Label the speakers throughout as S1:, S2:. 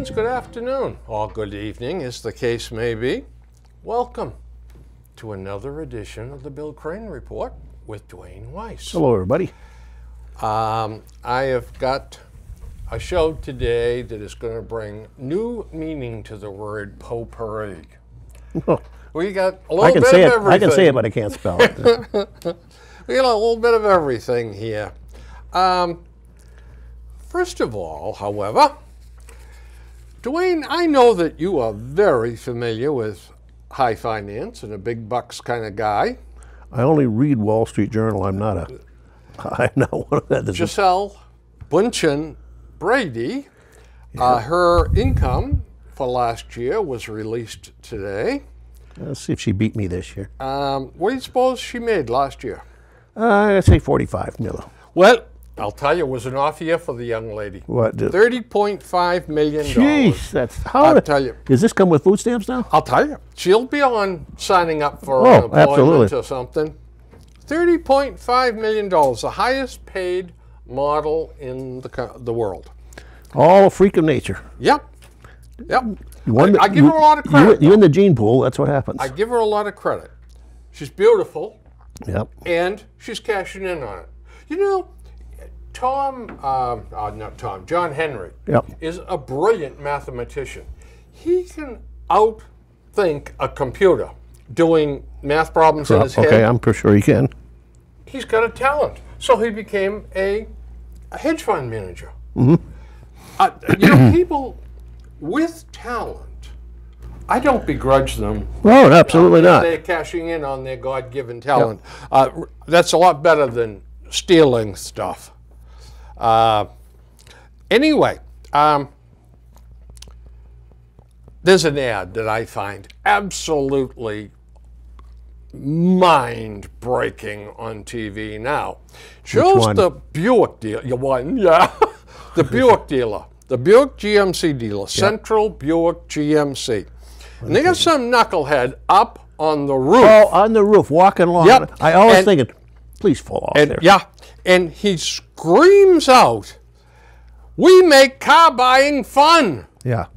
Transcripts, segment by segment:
S1: friends, good afternoon, or good evening, as the case may be. Welcome to another edition of the Bill Crane Report with Duane Weiss.
S2: Hello, everybody.
S1: I have got a show today that is going to bring new meaning to the word potpourri. We got a little bit of everything.
S2: I can say it, but I can't spell it.
S1: We got a little bit of everything here. First of all, however, Duane, I know that you are very familiar with high finance and a big bucks kind of guy.
S2: I only read Wall Street Journal. I'm not one of that.
S1: Giselle Bundchen Brady, her income for last year was released today.
S2: Let's see if she beat me this year.
S1: What do you suppose she made last year?
S2: I'd say 45 million.
S1: Well, I'll tell you, it was an off year for the young lady.
S2: What?
S1: $30.5 million.
S2: Jeez, that's how.
S1: I'll tell you.
S2: Does this come with food stamps now?
S1: I'll tell you. She'll be on signing up for unemployment or something. $30.5 million, the highest paid model in the world.
S2: All a freak of nature.
S1: Yep. I give her a lot of credit.
S2: You in the gene pool, that's what happens.
S1: I give her a lot of credit. She's beautiful.
S2: Yep.
S1: And she's cashing in on it. You know, John Henry is a brilliant mathematician. He can outthink a computer doing math problems in his head.
S2: Okay, I'm pretty sure he can.
S1: He's got a talent. So he became a hedge fund manager.
S2: Mm-hmm.
S1: You know, people with talent, I don't begrudge them.
S2: No, absolutely not.
S1: They're cashing in on their God-given talent. Yep. That's a lot better than stealing stuff. Anyway, there's an ad that I find absolutely mind-breaking on TV now. Shows the Buick dealer. The Buick dealer. The Buick GMC dealer. Central Buick GMC. And they got some knucklehead up on the roof.
S2: Oh, on the roof, walking along. Yep. I always thinking, please fall off there.
S1: Yeah, and he screams out, "We make car buying fun."
S2: Yeah.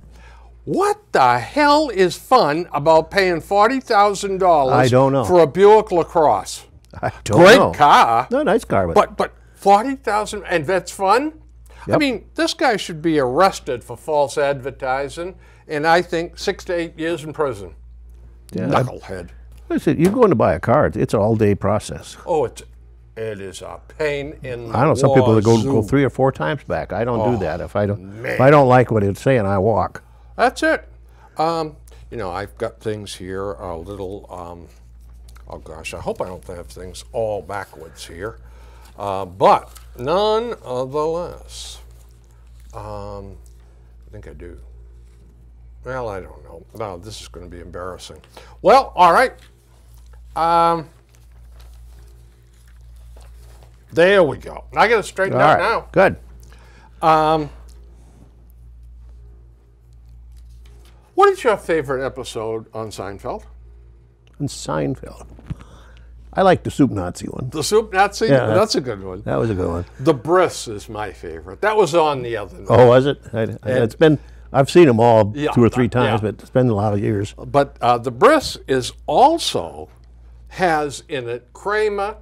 S1: What the hell is fun about paying $40,000?
S2: I don't know.
S1: For a Buick LaCrosse?
S2: I don't know.
S1: Great car.
S2: No, nice car.
S1: But $40,000, and that's fun? Yep. I mean, this guy should be arrested for false advertising, and I think 6 to 8 years in prison. Yeah, knucklehead.
S2: Listen, you're going to buy a car. It's an all-day process.
S1: Oh, it is a pain in the
S2: I know some people that go 3 or 4 times back. I don't do that. If I don't like what it's saying, I walk.
S1: That's it. You know, I've got things here a little. Oh gosh, I hope I don't have things all backwards here. But nonetheless, I think I do. Well, I don't know. No, this is going to be embarrassing. Well, all right. There we go. I got it straightened out now.
S2: Good.
S1: What is your favorite episode on Seinfeld?
S2: On Seinfeld. I like the Soup Nazi one.
S1: The Soup Nazi? Yeah, that's a good one.
S2: That was a good one.
S1: The Briss is my favorite. That was on the other night.
S2: Oh, was it? It's been. I've seen them all 2 or 3 times, but it's been a lot of years.
S1: But the Briss is also has in it Kramer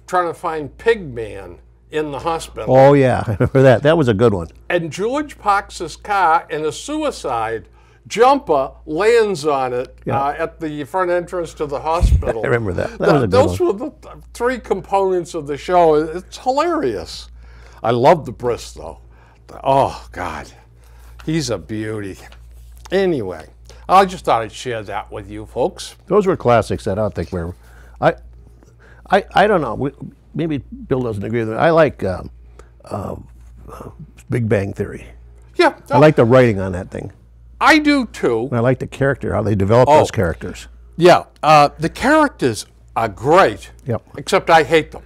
S1: trying to find Pigman in the hospital.
S2: Oh yeah, I remember that. That was a good one.
S1: And George parks his car, and a suicide jumper lands on it at the front entrance to the hospital.
S2: I remember that. That was a good
S1: Those were the 3 components of the show. It's hilarious. I love the Briss, though. Oh, God. He's a beauty. Anyway, I just thought I'd share that with you folks.
S2: Those were classics that I don't think were. I don't know. Maybe Bill doesn't agree with me. I like Big Bang Theory.
S1: Yeah.
S2: I like the writing on that thing.
S1: I do too.
S2: And I like the character, how they develop those characters.
S1: Yeah, the characters are great.
S2: Yep.
S1: Except I hate them.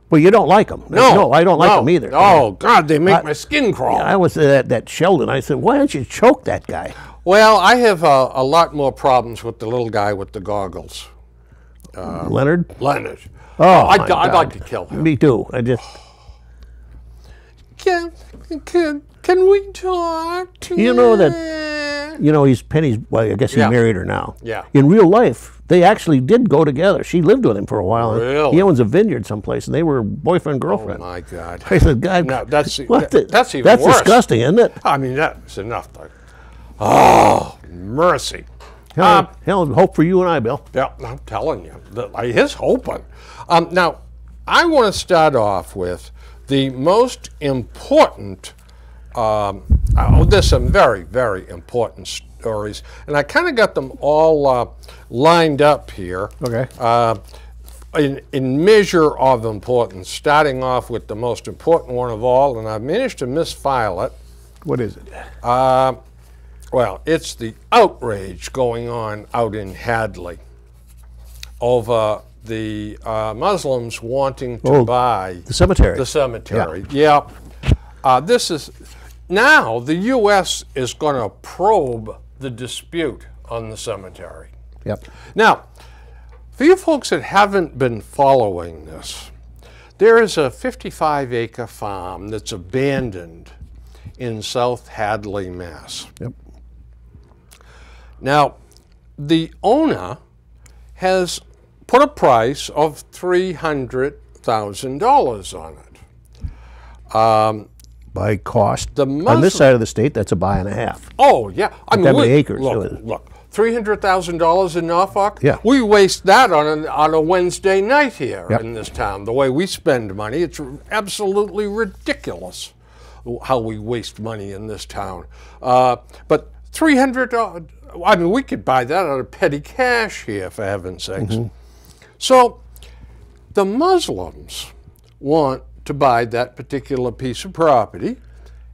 S2: Well, you don't like them. No, I don't like them either.
S1: Oh, God, they make my skin crawl.
S2: Yeah, I was that Sheldon. I said, why don't you choke that guy?
S1: Well, I have a lot more problems with the little guy with the goggles.
S2: Leonard?
S1: Leonard.
S2: Oh,
S1: I'd like to kill him.
S2: Me too. I just.
S1: Can we talk?
S2: You know that You know, he's Penny's, well, I guess he married her now.
S1: Yeah.
S2: In real life, they actually did go together. She lived with him for a while.
S1: Really?
S2: He owns a vineyard someplace, and they were boyfriend-girlfriend.
S1: Oh, my God.
S2: I said, God,
S1: No, that's even
S2: that's
S1: worse.
S2: disgusting, isn't it?
S1: I mean, that's enough. Oh, mercy.
S2: Hell, hope for you and I, Bill.
S1: Yeah, I'm telling you, he's hoping. Now, I want to start off with the most important, there's some very, very important stories, and I kind of got them all lined up here.
S2: Okay.
S1: In measure of importance, starting off with the most important one of all, and I've managed to misfile it.
S2: What is it?
S1: Well, it's the outrage going on out in Hadley over the Muslims wanting to buy
S2: the cemetery.
S1: The cemetery, yeah. This is now the U.S. is going to probe the dispute on the cemetery.
S2: Yep.
S1: Now, for you folks that haven't been following this, there is a 55-acre farm that's abandoned in South Hadley, Mass.
S2: Yep.
S1: Now, the owner has put a price of $300,000 on it.
S2: By cost,
S1: the
S2: on this side of the state, that's a buy and a half.
S1: Oh, yeah. I mean,
S2: that many acres.
S1: Look, $300,000 in Norfolk?
S2: Yeah.
S1: We waste that on a Wednesday night here
S2: Yep.
S1: in this town. The way we spend money, it's absolutely ridiculous how we waste money in this town. But $300, I mean, we could buy that out of petty cash here, for heaven's sakes.
S2: Mm-hmm.
S1: So the Muslims want to buy that particular piece of property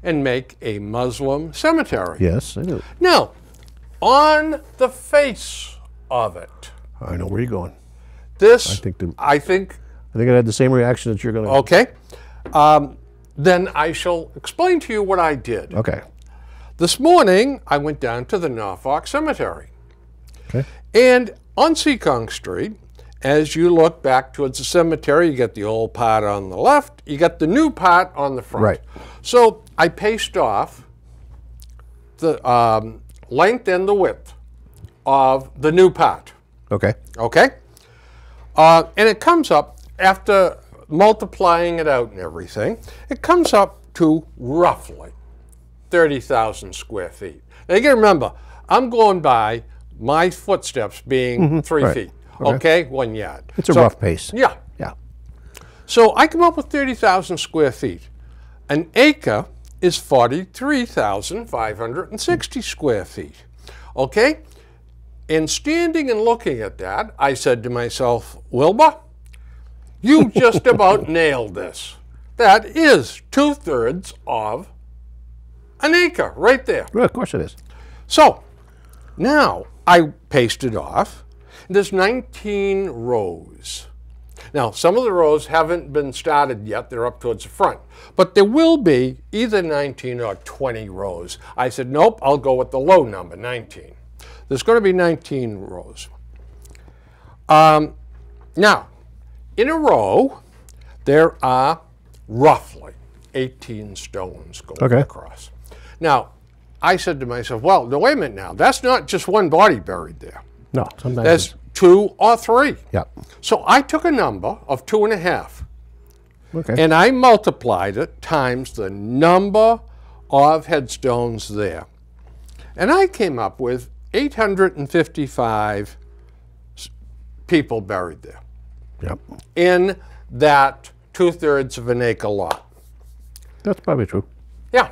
S1: and make a Muslim cemetery.
S2: Yes, I do.
S1: Now, on the face of it,
S2: I know where you're going.
S1: this,
S2: I think I had the same reaction that you're going to.
S1: Okay. Then I shall explain to you what I did.
S2: Okay.
S1: This morning, I went down to the Norfolk Cemetery.
S2: Okay.
S1: And on Seekonk Street, as you look back towards the cemetery, you get the old part on the left, you got the new part on the front.
S2: Right.
S1: So I paced off the length and the width of the new part.
S2: Okay.
S1: Okay? And it comes up, after multiplying it out and everything, it comes up to roughly 30,000 square feet. Now you got to remember, I'm going by my footsteps being 3 feet. Okay, 1 yard.
S2: It's a rough pace.
S1: Yeah.
S2: Yeah.
S1: So I come up with 30,000 square feet. An acre is 43,560 square feet. Okay? And standing and looking at that, I said to myself, Wilbur, you just about nailed this. That is 2/3 of an acre right there.
S2: Well, of course it is.
S1: So now I paced it off. There's 19 rows. Now, some of the rows haven't been started yet. They're up towards the front. But there will be either 19 or 20 rows. I said, nope, I'll go with the low number, 19. There's going to be 19 rows. Now, in a row, there are roughly 18 stones going across. Now, I said to myself, well, no, wait a minute now. That's not just one body buried there.
S2: No, sometimes
S1: there's 2 or 3.
S2: Yeah.
S1: So I took a number of 2.5.
S2: Okay.
S1: And I multiplied it times the number of headstones there. And I came up with 855 people buried there.
S2: Yep.
S1: In that 2/3 of an acre lot.
S2: That's probably true.
S1: Yeah.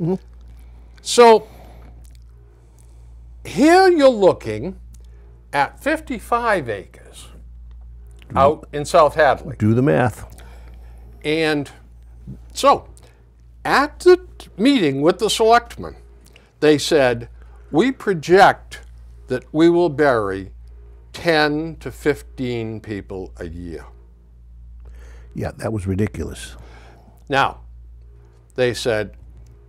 S1: Mm-hmm. So here you're looking at 55 acres out in South Hadley.
S2: Do the math.
S1: And so at the meeting with the selectmen, they said, we project that we will bury 10 to 15 people a year.
S2: Yeah, that was ridiculous.
S1: Now, they said,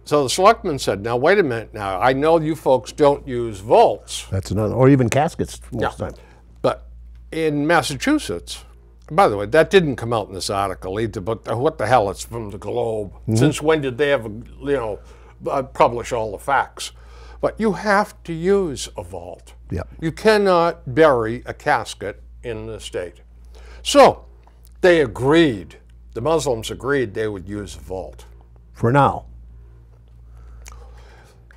S1: so the selectmen said, now wait a minute now, I know you folks don't use vaults.
S2: That's another, or even caskets most times.
S1: But in Massachusetts, by the way, that didn't come out in this article either, but what the hell, it's from the Globe. Since when did they ever, publish all the facts? But you have to use a vault.
S2: Yep.
S1: You cannot bury a casket in the state. So they agreed, the Muslims agreed they would use a vault.
S2: For now.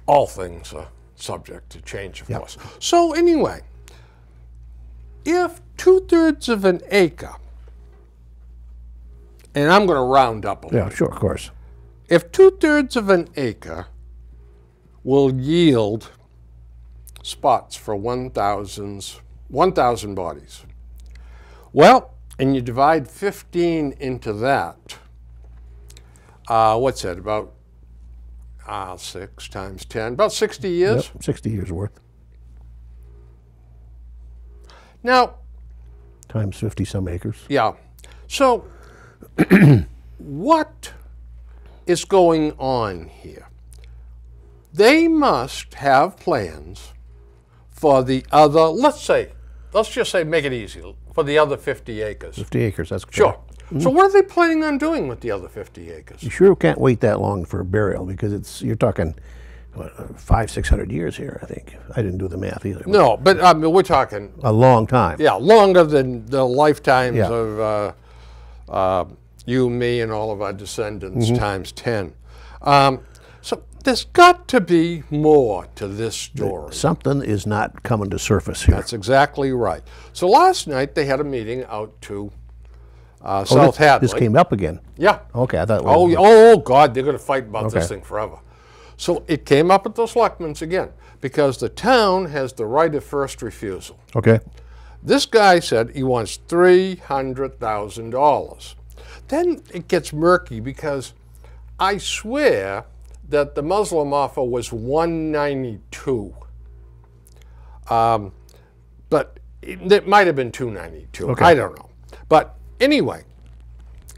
S1: All things are subject to change, of course. So anyway, if 2/3 of an acre, and I'm going to round up a little.
S2: Yeah, sure, of course.
S1: If 2/3 of an acre will yield spots for 1,000 bodies, well, and you divide 15 into that, what's that, about 6 times 10, about 60 years?
S2: Yep, 60 years worth.
S1: Now,
S2: Times 50 some acres.
S1: yeah. So, what is going on here? They must have plans for the other, let's just say, make it easy, for the other 50 acres.
S2: 50 acres, that's correct.
S1: Sure. So what are they planning on doing with the other 50 acres?
S2: You sure can't wait that long for a burial because you're talking 500-600 years here, I think. I didn't do the math either.
S1: No, but I mean, we're talking
S2: a long time.
S1: Yeah, longer than the lifetimes
S2: Yeah.
S1: of you, me, and all of our descendants times 10. So there's got to be more to this story.
S2: Something is not coming to surface here.
S1: That's exactly right. So last night they had a meeting out to South Hadley.
S2: This came up again.
S1: Yeah.
S2: Okay, I thought.
S1: Oh God, they're going to fight about this
S2: Okay.
S1: thing forever. So it came up at the selectmen's again because the town has the right of first refusal.
S2: Okay.
S1: This guy said he wants $300,000. Then it gets murky because I swear that the Muslim offer was $192. But it might have been $292.
S2: Okay.
S1: I don't know. But anyway,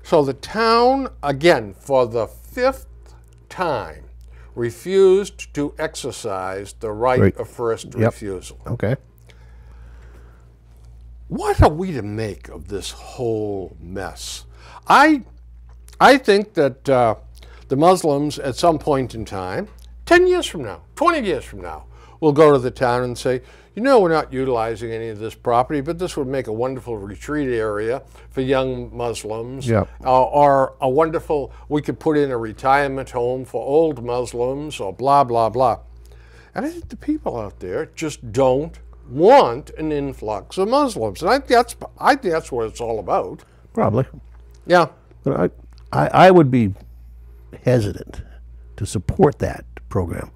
S1: so the town, again, for the 5th time, refused to exercise the right of first refusal.
S2: Okay.
S1: What are we to make of this whole mess? I think that the Muslims at some point in time, 10 years from now, 20 years from now, will go to the town and say, you know, we're not utilizing any of this property, but this would make a wonderful retreat area for young Muslims.
S2: Yeah.
S1: Or a wonderful, we could put in a retirement home for old Muslims or blah, blah, blah. And I think the people out there just don't want an influx of Muslims. And I think that's what it's all about.
S2: Probably.
S1: Yeah.
S2: But I would be hesitant to support that program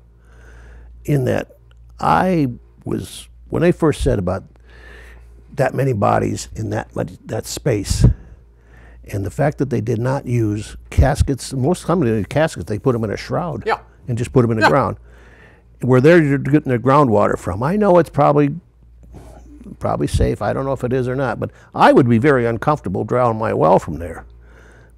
S2: in that when they first said about that many bodies in that space, and the fact that they did not use caskets, most commonly caskets, they put them in a shroud and just put them in the ground. Where they're getting their groundwater from. I know it's probably safe. I don't know if it is or not, but I would be very uncomfortable drawing my well from there.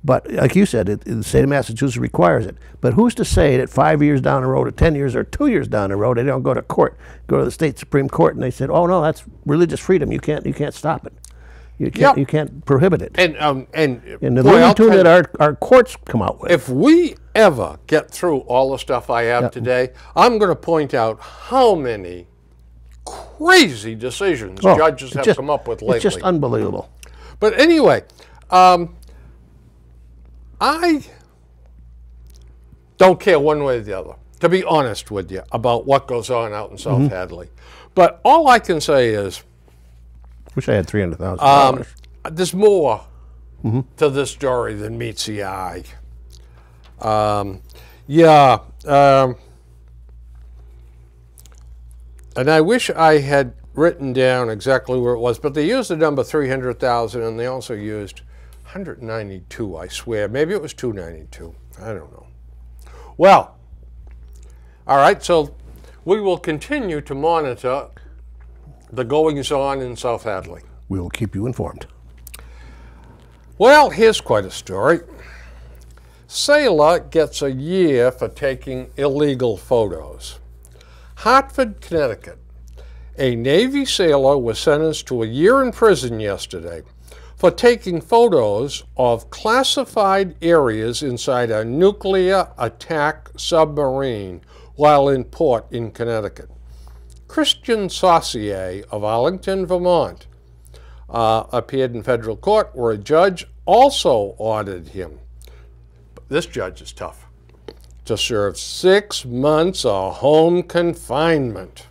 S2: But like you said, the state of Massachusetts requires it. But who's to say that 5 years down the road, or 10 years, or 2 years down the road, they don't go to court, go to the state Supreme Court, and they said, "Oh no, that's religious freedom. You can't stop it. You can't prohibit it."
S1: And
S2: the Looney Tune that our courts come out with.
S1: If we ever get through all the stuff I have today, I'm going to point out how many crazy decisions judges have come up with lately.
S2: It's just unbelievable.
S1: But anyway, I don't care one way or the other, to be honest with you, about what goes on out in South Hadley. But all I can say is,
S2: wish I had $300,000.
S1: there's more to this story than meets the eye. And I wish I had written down exactly where it was, but they used the number 300,000, and they also used 192, I swear. Maybe it was 292. I don't know. Well, all right, so we will continue to monitor the goings-on in South Hadley.
S2: We will keep you informed.
S1: Well, here's quite a story. Sailor gets a year for taking illegal photos. Hartford, Connecticut. A Navy sailor was sentenced to a year in prison yesterday for taking photos of classified areas inside a nuclear attack submarine while in port in Connecticut. Christian Saucier of Arlington, Vermont, appeared in federal court where a judge also ordered him, but this judge is tough, to serve 6 months of home confinement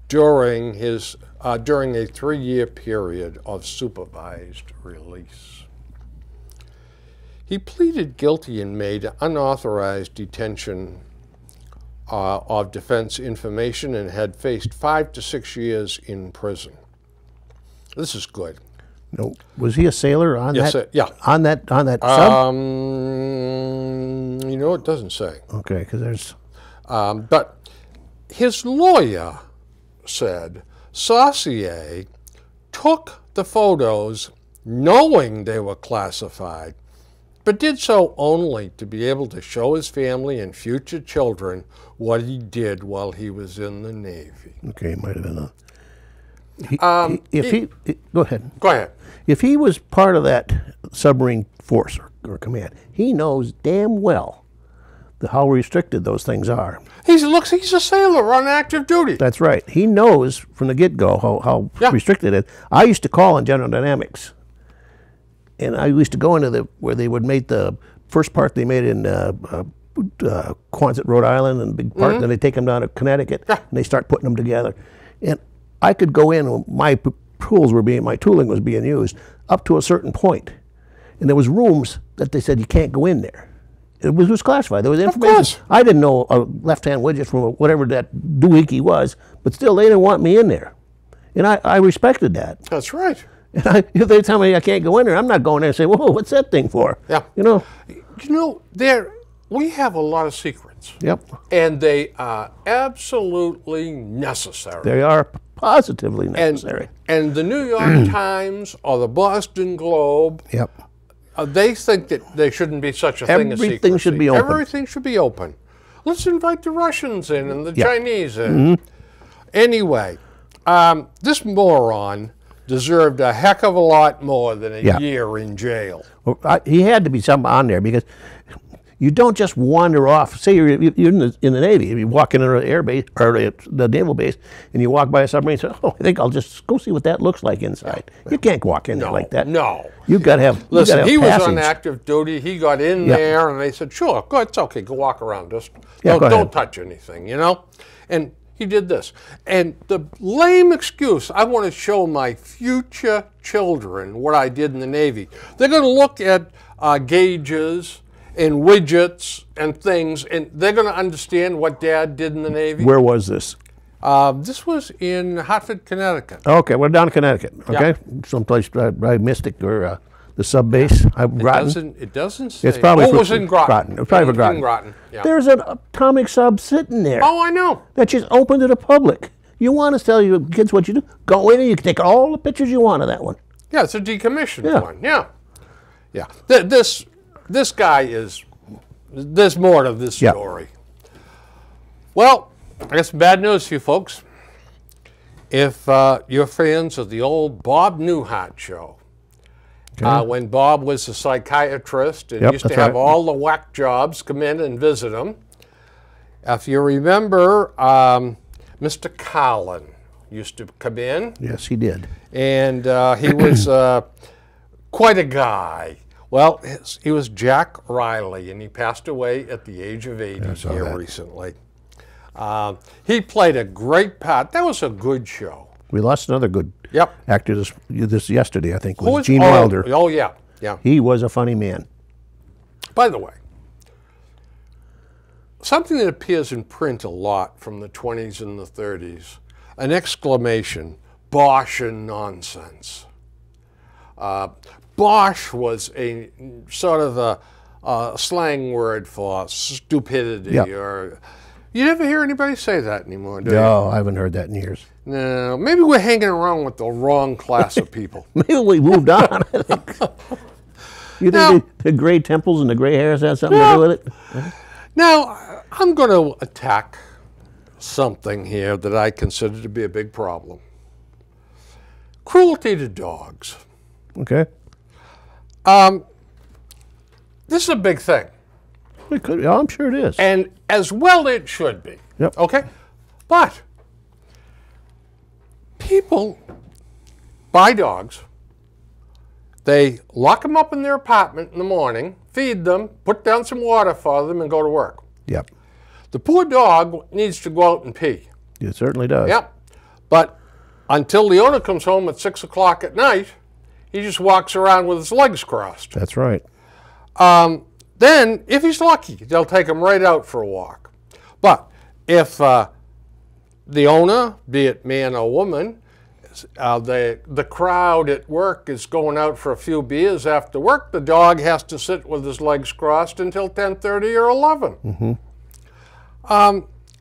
S1: during a 3-year period of supervised release. He pleaded guilty and made unauthorized detention of defense information and had faced 5 to 6 years in prison. This is good.
S2: No, was he a sailor on
S1: yes,
S2: that?
S1: Yeah.
S2: On that sub?
S1: You know, it doesn't say.
S2: Okay, because there's.
S1: But his lawyer said Saucier took the photos knowing they were classified, but did so only to be able to show his family and future children what he did while he was in the Navy.
S2: Okay, it might have been a. Go ahead.
S1: Go ahead.
S2: If he was part of that submarine force or command, he knows damn well how restricted those things are.
S1: He's a sailor on active duty.
S2: That's right. He knows from the get-go how restricted it is. I used to call on General Dynamics, and I used to go into where they would make the first part they made in Quonset, Rhode Island, and big part, and then they take them down to Connecticut, and they start putting them together. And I could go in when my tooling was being used up to a certain point, and there was rooms that they said you can't go in there. It was classified. There was information.
S1: Of course.
S2: I didn't know a left-hand widget from whatever that doohickey was, but still they didn't want me in there, and I respected that.
S1: That's right.
S2: And if they tell me I can't go in there, I'm not going there and say, "Whoa, what's that thing for?"
S1: Yeah.
S2: You know.
S1: We have a lot of secrets.
S2: Yep.
S1: And they are absolutely necessary.
S2: They are positively necessary.
S1: And the New York Times or the Boston Globe, they think that there shouldn't be such a thing as secrecy.
S2: Everything should be open.
S1: Everything should be open. Let's invite the Russians in and the Chinese in. Anyway, this moron deserved a heck of a lot more than a year in jail.
S2: Well, he had to be something on there because you don't just wander off. Say you're in the Navy, you walk into an air base or the naval base, and you walk by a submarine and say, "Oh, I think I'll just go see what that looks like inside." You can't walk in there like that.
S1: No.
S2: You've got to have.
S1: Listen, he
S2: passage.
S1: was on active duty. He got in there, and they said, "Sure, go. It's okay. Go walk around. Just don't touch anything, you know." And he did this. And the lame excuse, I want to show my future children what I did in the Navy. They're going to look at gauges and widgets and things, and they're going to understand what Dad did in the Navy.
S2: Where was this?
S1: This was in Hartford, Connecticut.
S2: Okay, we're down in Connecticut. Okay, someplace by Mystic or the sub base.
S1: It doesn't say.
S2: It's probably
S1: it was in Groton.
S2: It was probably for Groton.
S1: In Groton. Yeah.
S2: There's an atomic sub sitting there.
S1: Oh, I know.
S2: That's just open to the public. You want to tell your kids what you do? Go in and you can take all the pictures you want of that one.
S1: Yeah, it's a decommissioned one. Yeah. This guy is. There's more to this story. Well, I got some bad news for you folks. If you're fans of the old Bob Newhart show, when Bob was a psychiatrist and used to have all the whack jobs come in and visit him, if you remember, Mr. Carlin used to come in.
S2: Yes, he did.
S1: And he was quite a guy. Well, he was Jack Riley, and he passed away at the age of 80 here recently. He played a great part. That was a good show.
S2: We lost another good actor this yesterday, I think, was Gene
S1: Wilder.
S2: Wilder.
S1: Oh, yeah.
S2: He was a funny man.
S1: By the way, something that appears in print a lot from the 20s and the 30s, an exclamation, "Bosh and nonsense." Bosh was a sort of a slang word for stupidity. Or you never hear anybody say that anymore, do you?
S2: No, I haven't heard that in years.
S1: No, maybe we're hanging around with the wrong class of people.
S2: Maybe we moved on, I think. You think the gray temples and the gray hairs had something to do with it?
S1: Now, I'm going to attack something here that I consider to be a big problem. Cruelty to dogs.
S2: Okay.
S1: This is a big thing.
S2: It could be. I'm sure it is.
S1: And as well it should be.
S2: Yep.
S1: Okay? But people buy dogs. They lock them up in their apartment in the morning, feed them, put down some water for them, and go to work.
S2: Yep.
S1: The poor dog needs to go out and pee.
S2: It certainly does.
S1: Yep. But until the owner comes home at 6 o'clock at night, he just walks around with his legs crossed.
S2: That's right.
S1: Then, if he's lucky, they'll take him right out for a walk. But if the owner, be it man or woman, the crowd at work is going out for a few beers after work, the dog has to sit with his legs crossed until 10:30 or 11. Mm-hmm.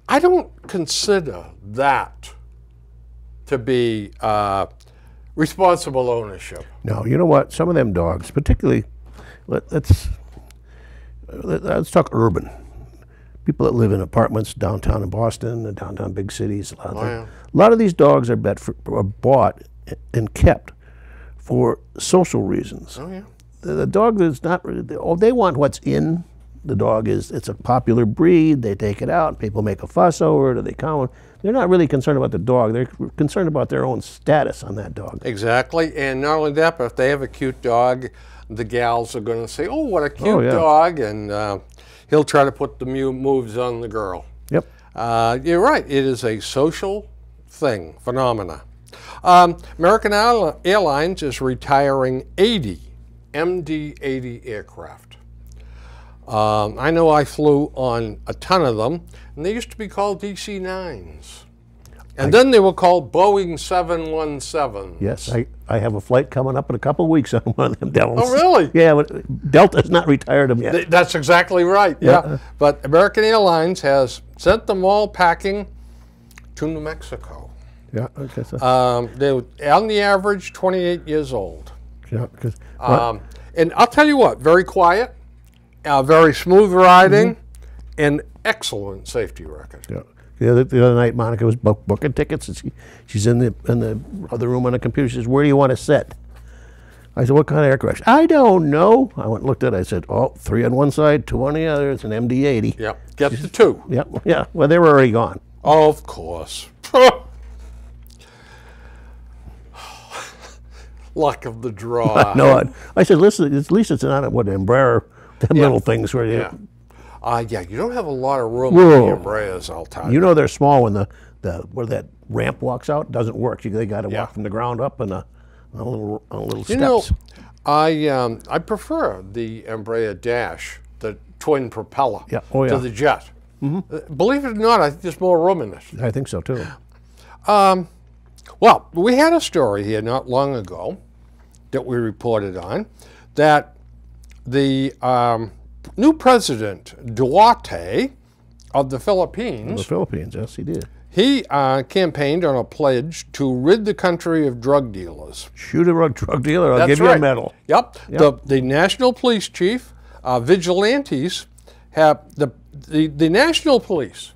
S1: I don't consider that to be responsible ownership.
S2: No, you know what? Some of them dogs, particularly, let's talk urban. People that live in apartments downtown in Boston and downtown big cities. A lot of these dogs are bought and kept for social reasons.
S1: Oh, yeah.
S2: The dog is not really, they want what's in. The dog it's a popular breed. They take it out. People make a fuss over it. They come. They're not really concerned about the dog. They're concerned about their own status on that dog.
S1: Exactly. And not only that, but if they have a cute dog, the gals are going to say, "Oh, what a cute dog," and he'll try to put the moves on the girl.
S2: Yep.
S1: You're right. It is a social thing, phenomena. American Airlines is retiring 80 MD-80 aircraft. I know I flew on a ton of them, and they used to be called DC-9s. And then they were called Boeing 717s.
S2: Yes, I have a flight coming up in a couple of weeks on one of them Deltas.
S1: Oh, really?
S2: Yeah, but Delta's not retired them yet.
S1: That's exactly right, yeah. But American Airlines has sent them all packing to New Mexico.
S2: Yeah, okay. So.
S1: They were, on the average, 28 years old.
S2: Yeah, because...
S1: and I'll tell you what, very quiet, very smooth riding, and excellent safety record.
S2: Yeah. The other night, Monica was booking tickets, and she's in the other room on the computer. She says, "Where do you want to sit?" I said, "What kind of aircraft?" "I don't know." I went and looked at it. I said, "Oh, 3 on one side, 2 on the other. It's an MD-80.
S1: Yep, get the 2.
S2: Yep, yeah. Well, they were already gone.
S1: Oh, of course. Luck of the draw.
S2: No, I said, "Listen, at least it's not what Embraer, them little things where you."
S1: Yeah. Yeah, you don't have a lot of room in the Embraers, I'll tell you.
S2: You know they're small when where that ramp walks out. It doesn't work. They got to walk from the ground up and on little steps.
S1: You know, I prefer the Embraer Dash, the twin propeller, to the jet. Believe it or not, I think there's more room in it.
S2: I think so too.
S1: Well, we had a story here not long ago that we reported on that the new president, Duane, of the Philippines.
S2: The Philippines, yes, he did.
S1: He campaigned on a pledge to rid the country of drug dealers.
S2: Shoot a drug dealer, I'll give you a medal.
S1: Yep. The national police chief, vigilantes, have the national police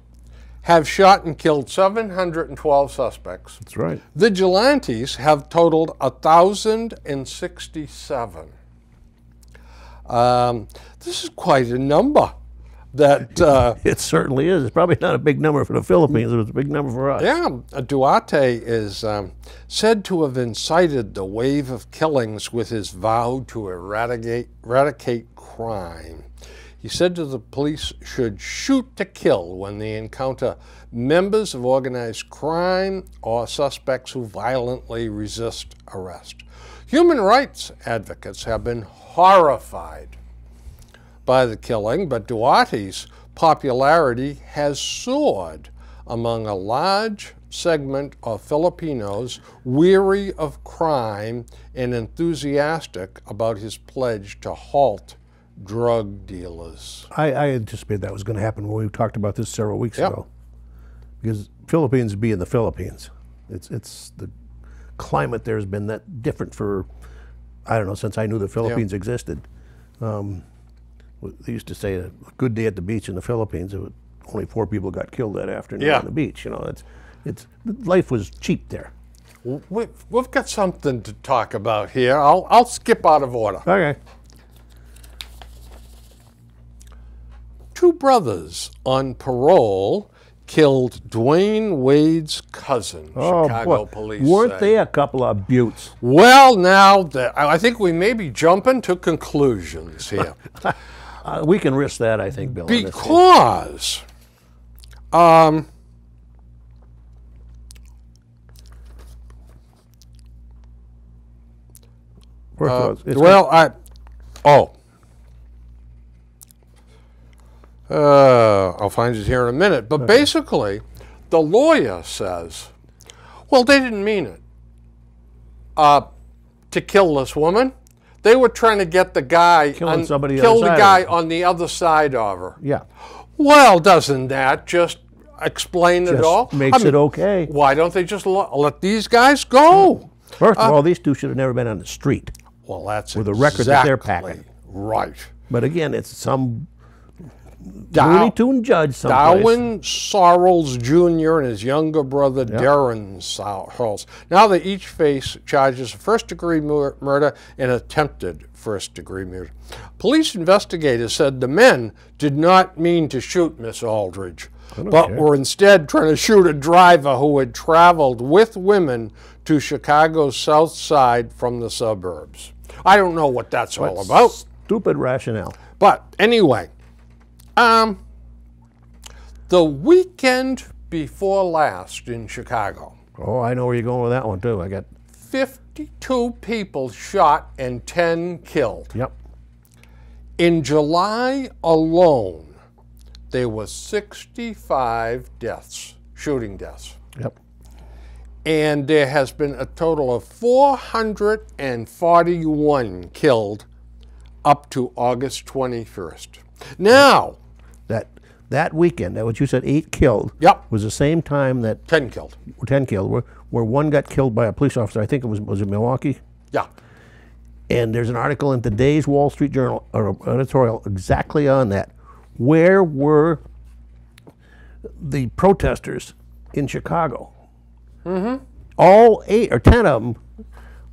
S1: have shot and killed 712 suspects.
S2: That's right.
S1: Vigilantes have totaled 1,067. This is quite a number. That
S2: it certainly is. It's probably not a big number for the Philippines, but it's a big number for us.
S1: Yeah, Duane is said to have incited the wave of killings with his vow to eradicate crime. He said to the police should shoot to kill when they encounter members of organized crime or suspects who violently resist arrest. Human rights advocates have been horrified by the killing, but Duate's popularity has soared among a large segment of Filipinos weary of crime and enthusiastic about his pledge to halt drug dealers.
S2: I anticipated that was going to happen when we talked about this several weeks ago. Because Philippines being the Philippines, it's the climate there has been that different for, I don't know, since I knew the Philippines existed. They used to say a good day at the beach in the Philippines, only 4 people got killed that afternoon on the beach. You know, life was cheap there.
S1: We've got something to talk about here. I'll skip out of order.
S2: Okay.
S1: Two brothers on parole killed Duane Wade's cousin, Chicago police
S2: Weren't
S1: say.
S2: they a couple of buttes?
S1: Well, now, I think we may be jumping to conclusions here.
S2: We can risk that, I think, Bill.
S1: Because I'll find it here in a minute. But basically, the lawyer says, well, they didn't mean it to kill this woman. They were trying to get the guy, kill the guy on the other side of her.
S2: Yeah.
S1: Well, doesn't that just explain it all?
S2: Makes it okay.
S1: Why don't they just let these guys go?
S2: First of all, these two should have never been on the street.
S1: Well, that's
S2: with the record that they're packing.
S1: Right.
S2: But again, it's some Looney Tune judge someplace.
S1: Duane Sarles Jr. and his younger brother, Darren Sarles. Now they each face charges of first-degree murder and attempted first-degree murder. Police investigators said the men did not mean to shoot Miss Aldridge, but were instead trying to shoot a driver who had traveled with women to Chicago's south side from the suburbs. I don't know what that's all about.
S2: Stupid rationale.
S1: But anyway, the weekend before last in Chicago.
S2: Oh, I know where you're going with that one too. I got
S1: 52 people shot and 10 killed.
S2: Yep.
S1: In July alone, there were 65 deaths, shooting deaths.
S2: Yep.
S1: And there has been a total of 441 killed up to August 21st. Now,
S2: that weekend, that what you said, 8 killed, was the same time that
S1: 10 killed.
S2: 10 killed, where one got killed by a police officer. I think it was it Milwaukee?
S1: Yeah.
S2: And there's an article in today's Wall Street Journal, or editorial, exactly on that. Where were the protesters in Chicago?
S1: Mm-hmm.
S2: All 8 or 10 of them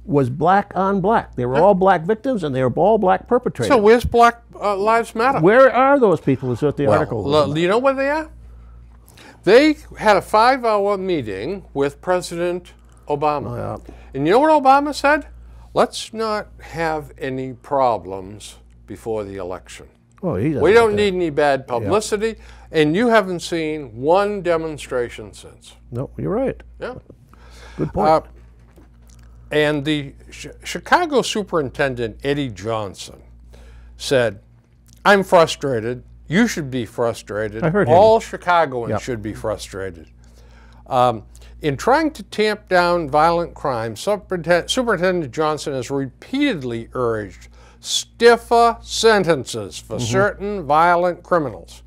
S2: was black on black. They were all black victims, and they were all black perpetrators.
S1: So where's Black Lives Matter?
S2: Where are those people? Is what the article was about.
S1: Do you know where they are? They had a 5-hour meeting with President Obama.
S2: Oh, yeah.
S1: And you know what Obama said? Let's not have any problems before the election.
S2: Oh,
S1: we don't need any bad publicity, and you haven't seen one demonstration since.
S2: No, you're right.
S1: Yeah.
S2: Good point.
S1: And the Chicago superintendent, Eddie Johnson, said, I'm frustrated. You should be frustrated.
S2: I heard him.
S1: All Chicagoans should be frustrated. In trying to tamp down violent crime, Superintendent Johnson has repeatedly urged stiffer sentences for certain violent criminals.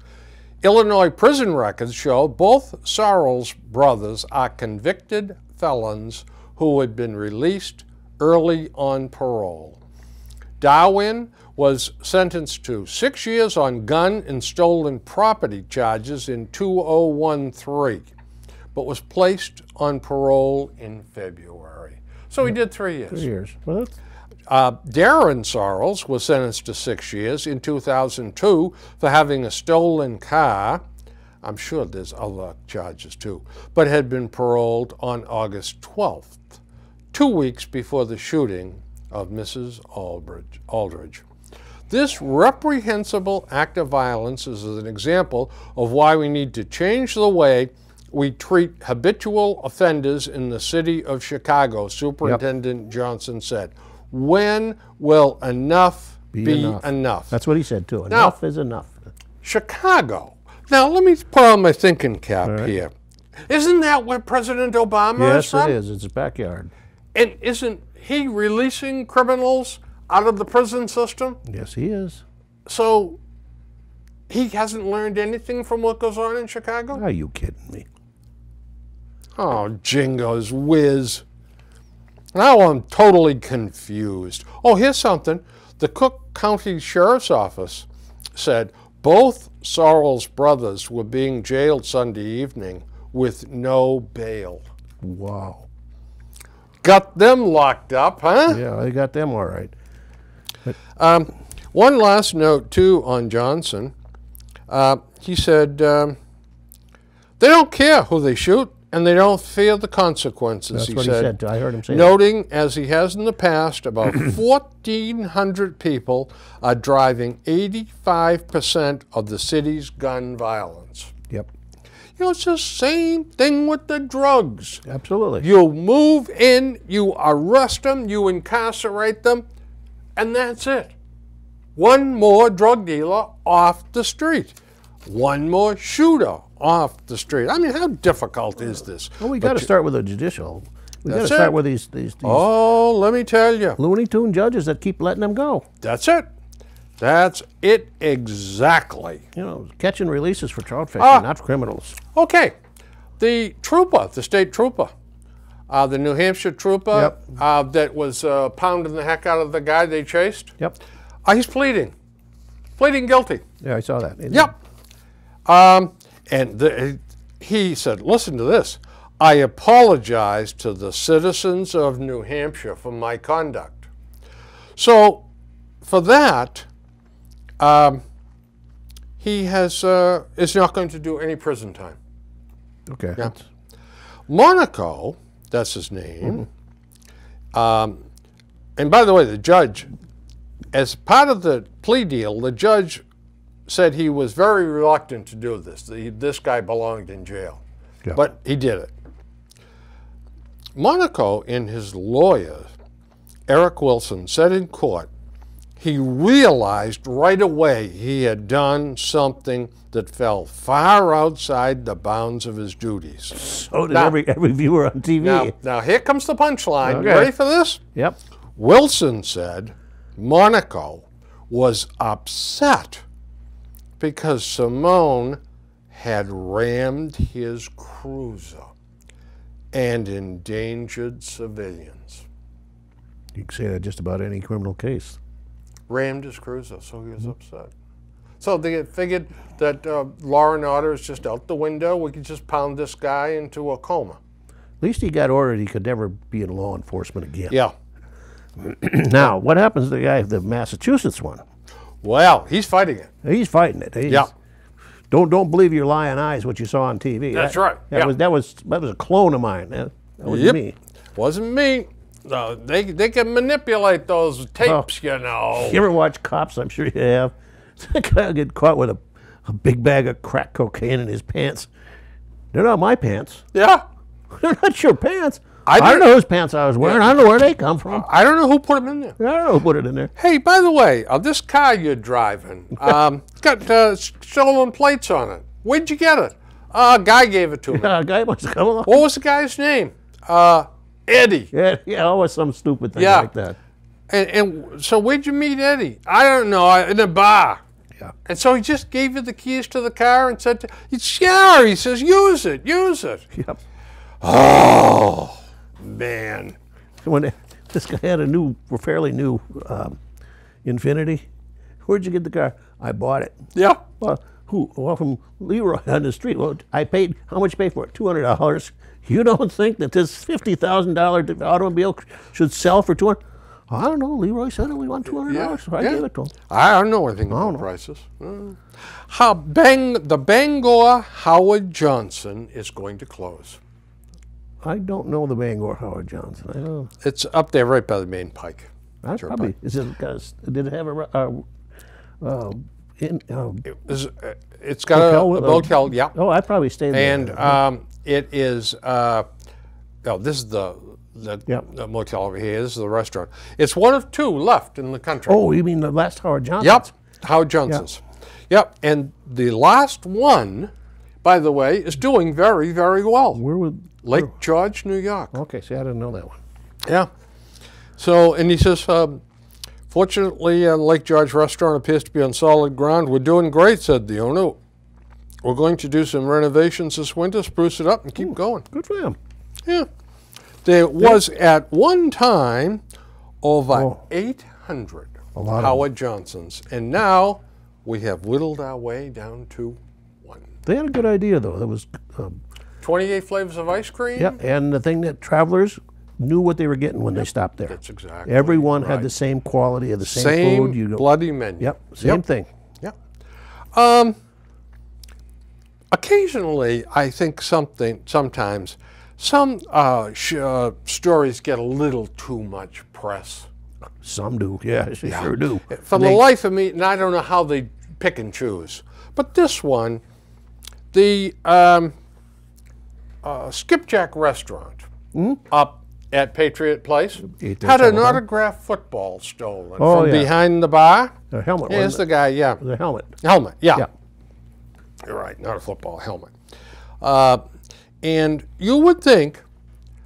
S1: Illinois prison records show both Sarles brothers are convicted felons who had been released early on parole. Duane was sentenced to 6 years on gun and stolen property charges in 2013, but was placed on parole in February. So he did 3 years.
S2: 3 years. Well,
S1: Darren Sarles was sentenced to 6 years in 2002 for having a stolen car. I'm sure there's other charges too, but had been paroled on August 12th, 2 weeks before the shooting of Mrs. Aldridge. This reprehensible act of violence is an example of why we need to change the way we treat habitual offenders in the city of Chicago, Superintendent Johnson said. When will enough be enough?
S2: That's what he said too. Enough is enough.
S1: Chicago. Now, let me put on my thinking cap here. Isn't that where President Obama is from?
S2: Yes, it is. It's his backyard.
S1: And isn't he releasing criminals out of the prison system?
S2: Yes, he is.
S1: So he hasn't learned anything from what goes on in Chicago?
S2: Are you kidding me?
S1: Oh, jingoes whiz. Now I'm totally confused. Oh, here's something. The Cook County Sheriff's Office said both Sarles brothers were being jailed Sunday evening with no bail.
S2: Wow.
S1: Got them locked up, huh?
S2: Yeah, they got them all right.
S1: One last note, too, on Johnson. He said, they don't care who they shoot, and they don't fear the consequences,
S2: That's what he said. I heard him say
S1: noting, that. As he has in the past, about 1,400 people are driving 85% of the city's gun violence.
S2: Yep.
S1: You know, it's the same thing with the drugs.
S2: Absolutely.
S1: You move in, you arrest them, you incarcerate them, and that's it. One more drug dealer off the street. One more shooter off the street. I mean, how difficult is this?
S2: Well, we got to start with the judicial. We got to start with these
S1: oh, let me tell you.
S2: Looney Tune judges that keep letting them go.
S1: That's it. That's it exactly.
S2: You know, catch and releases for trout fishing, not criminals.
S1: Okay. The trooper, the state trooper, the New Hampshire trooper that was pounding the heck out of the guy they chased.
S2: Yep.
S1: He's pleading guilty.
S2: Yeah, I saw that.
S1: Yep. And he said, listen to this. I apologize to the citizens of New Hampshire for my conduct. So for that, he is not going to do any prison time.
S2: Okay.
S1: Yeah. Monaco, that's his name. And by the way, the judge, as part of the plea deal, the judge said he was very reluctant to do this. This guy belonged in jail. Yeah. But he did it. Monaco and his lawyer, Eric Wilson, said in court he realized right away he had done something that fell far outside the bounds of his duties.
S2: So did every viewer on TV.
S1: Now here comes the punchline. Okay. You ready for this?
S2: Yep.
S1: Wilson said Monaco was upset because Simone had rammed his cruiser and endangered civilians.
S2: You can say that just about any criminal case.
S1: Rammed his cruiser, so he was upset. So they figured that law and order is just out the window. We could just pound this guy into a coma.
S2: At least he got ordered he could never be in law enforcement again.
S1: Yeah.
S2: Now, what happens to the guy, the Massachusetts one?
S1: Well, he's fighting it.
S2: He's fighting it. Yeah. Don't believe your lying eyes what you saw on TV.
S1: That's right.
S2: That was a clone of mine. That wasn't me.
S1: Wasn't me. No, they can manipulate those tapes, you know.
S2: You ever watch Cops? I'm sure you have. That guy will get caught with a big bag of crack cocaine in his pants. They're not my pants.
S1: Yeah.
S2: They're not your pants. I don't know whose pants I was wearing. I don't know where they come from.
S1: I don't know who put them in there.
S2: I don't know who put it in there.
S1: Hey, by the way, this car you're driving, it's got stolen plates on it. Where'd you get it? A guy gave it to me.
S2: A guy must have come along.
S1: What was the guy's name? Eddie.
S2: Yeah, always some stupid thing like that.
S1: And so where'd you meet Eddie? I don't know, in a bar.
S2: Yeah.
S1: And so he just gave you the keys to the car and said, he says, use it.
S2: Yep.
S1: Oh, man.
S2: When this guy had a fairly new Infiniti, where'd you get the car? I bought it.
S1: Yeah.
S2: Well, who? Well, from Leroy on the street. Well, I paid, how much you pay for it? $200. You don't think that this $50,000 automobile should sell for $200? I don't know. Leroy said we want $200, so I gave it to him.
S1: I don't know anything about prices. The Bangor Howard Johnson is going to close.
S2: I don't know the Bangor Howard Johnson. I know.
S1: It's up there right by the main pike.
S2: That's probably. Is it? Did it have
S1: it's got a motel. Yeah.
S2: Oh, I probably stayed there.
S1: And it is. This is the motel over here. This is the restaurant. It's one of two left in the country.
S2: Oh, you mean the last Howard Johnson?
S1: Yep, Howard Johnson's. Yep, and the last one, by the way, is doing very, very well.
S2: Where would
S1: Lake George, New York.
S2: Okay, see, I didn't know that one.
S1: Yeah. So, and he says, fortunately, the Lake George restaurant appears to be on solid ground. We're doing great, said the owner. We're going to do some renovations this winter, spruce it up, and keep going.
S2: Good for him.
S1: Yeah. There was at one time over 800 Howard Johnsons, and now we have whittled our way down to one.
S2: They had a good idea, though. There was
S1: 28 flavors of ice cream.
S2: Yeah, and the thing that travelers knew what they were getting when they stopped there.
S1: That's exactly.
S2: Everyone had the same quality of the same food.
S1: Same bloody menu.
S2: Yep, same thing.
S1: Yep. occasionally, I think sometimes some stories get a little too much press.
S2: Some do, yeah, sure do.
S1: For the life of me, and I don't know how they pick and choose, but this one, the Skipjack restaurant up at Patriot Place had an autographed football stolen from behind the bar.
S2: The helmet.
S1: Here's the guy, yeah.
S2: The helmet.
S1: Helmet, yeah. You're right, not a football helmet. And you would think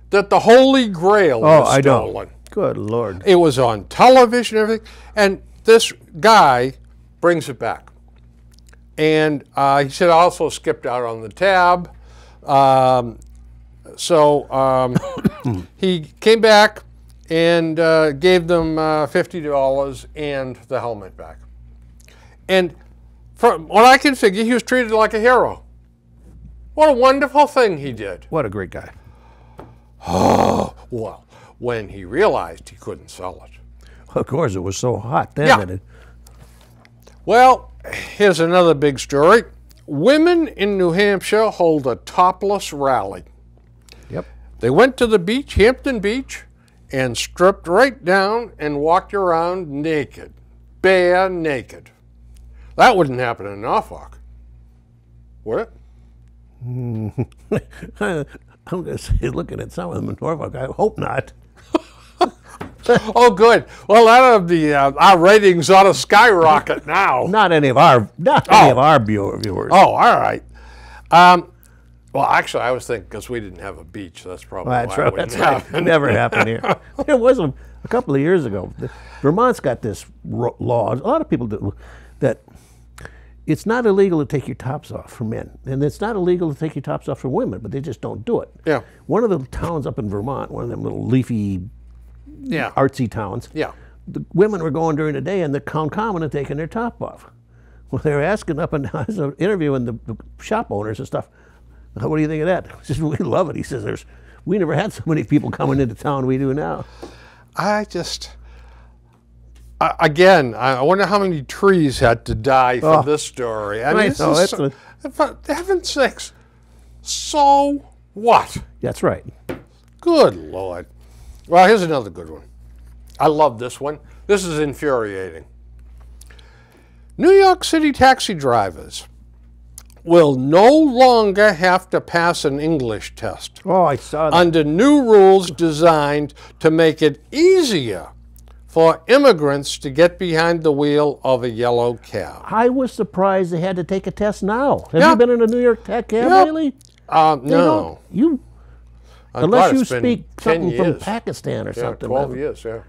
S1: that the Holy Grail was stolen.
S2: Know. Good Lord.
S1: It was on television and everything. And this guy brings it back. And he said I also skipped out on the tab. He came back and gave them $50 and the helmet back. And from what I can figure, he was treated like a hero. What a wonderful thing he did.
S2: What a great guy.
S1: Oh, well, when he realized he couldn't sell it.
S2: Of course, it was so hot then.
S1: Yeah. Well, here's another big story. Women in New Hampshire hold a topless rally.
S2: Yep.
S1: They went to the beach, Hampton Beach, and stripped right down and walked around naked, bare naked. That wouldn't happen in Norfolk, would it?
S2: I'm going to say, looking at some of them in Norfolk, I hope not.
S1: Oh, good. Well, our ratings ought to skyrocket now.
S2: Not any of our viewers.
S1: Oh, all right. Well, actually, I was thinking because we didn't have a beach, that's probably why it wouldn't happen.
S2: It never happened here. There was a couple of years ago. Vermont's got this law. A lot of people do that. It's not illegal to take your tops off for men, and it's not illegal to take your tops off for women, but they just don't do it.
S1: Yeah.
S2: One of the towns up in Vermont, one of them little leafy, artsy towns.
S1: Yeah.
S2: The women were going during the day, and the common and taking their top off. Well, they were asking up and down, interviewing the shop owners and stuff. What do you think of that? He says, we love it. He says, we never had so many people coming into town we do now.
S1: Again, I wonder how many trees had to die for this story. I mean, for heaven's sakes, so what?
S2: That's right.
S1: Good Lord. Well, here's another good one. I love this one. This is infuriating. New York City taxi drivers will no longer have to pass an English test.
S2: Oh, I saw that.
S1: Under new rules designed to make it easier for immigrants to get behind the wheel of a yellow cab.
S2: I was surprised they had to take a test now. Have you been in a New York cab lately?
S1: No.
S2: Unless you speak something from Pakistan or something.
S1: 12 years, yeah.